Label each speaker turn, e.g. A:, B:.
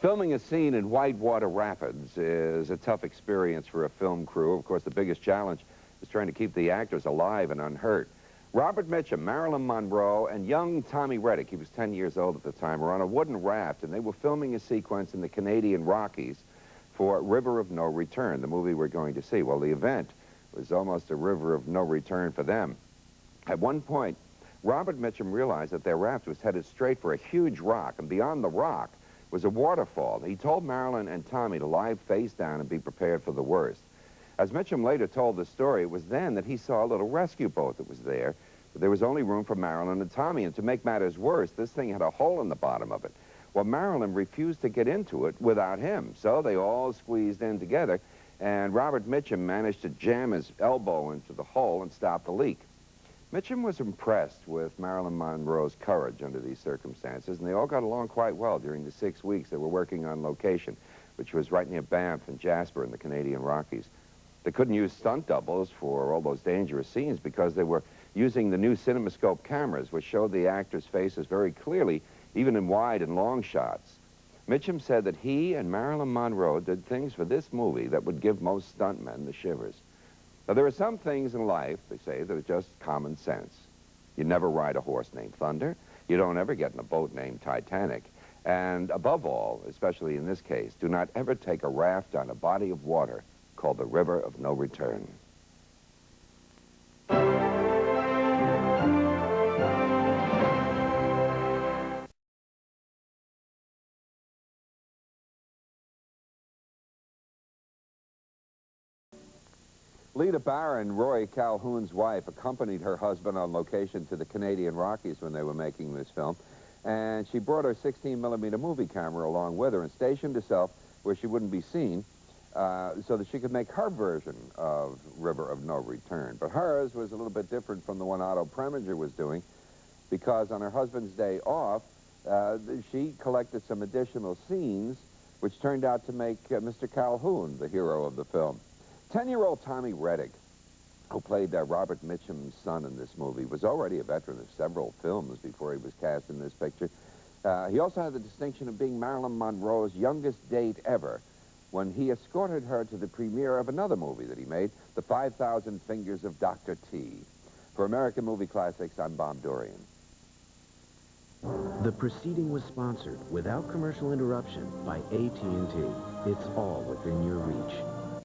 A: Filming a scene in Whitewater Rapids is a tough experience for a film crew. Of course, the biggest challenge is trying to keep the actors alive and unhurt. Robert Mitchum, Marilyn Monroe, and young Tommy Reddick, he was 10 years old at the time, were on a wooden raft, and they were filming a sequence in the Canadian Rockies for River of No Return, the movie we're going to see. Well, the event was almost a river of no return for them. At one point, Robert Mitchum realized that their raft was headed straight for a huge rock, and beyond the rock was a waterfall. He told Marilyn and Tommy to lie face down and be prepared for the worst. As Mitchum later told the story, it was then that he saw a little rescue boat that was there, but there was only room for Marilyn and Tommy, and to make matters worse, this thing had a hole in the bottom of it. Well, Marilyn refused to get into it without him, so they all squeezed in together, and Robert Mitchum managed to jam his elbow into the hole and stop the leak. Mitchum was impressed with Marilyn Monroe's courage under these circumstances, and they all got along quite well during the 6 weeks they were working on location, which was right near Banff and Jasper in the Canadian Rockies. They couldn't use stunt doubles for all those dangerous scenes because they were using the new CinemaScope cameras, which showed the actors' faces very clearly, even in wide and long shots. Mitchum said that he and Marilyn Monroe did things for this movie that would give most stuntmen the shivers. Now, there are some things in life, they say, that are just common sense. You never ride a horse named Thunder. You don't ever get in a boat named Titanic. And above all, especially in this case, do not ever take a raft on a body of water called the River of No Return. Lita Barron, Roy Calhoun's wife, accompanied her husband on location to the Canadian Rockies when they were making this film, and she brought her 16mm movie camera along with her and stationed herself where she wouldn't be seen so that she could make her version of River of No Return. But hers was a little bit different from the one Otto Preminger was doing, because on her husband's day off, she collected some additional scenes which turned out to make Mr. Calhoun the hero of the film. 10-year-old Tommy Reddick, who played Robert Mitchum's son in this movie, was already a veteran of several films before he was cast in this picture. He also had the distinction of being Marilyn Monroe's youngest date ever when he escorted her to the premiere of another movie that he made, The 5,000 Fingers of Dr. T. For American Movie Classics, I'm Bob Dorian.
B: The proceeding was sponsored without commercial interruption by AT&T. It's all within your reach.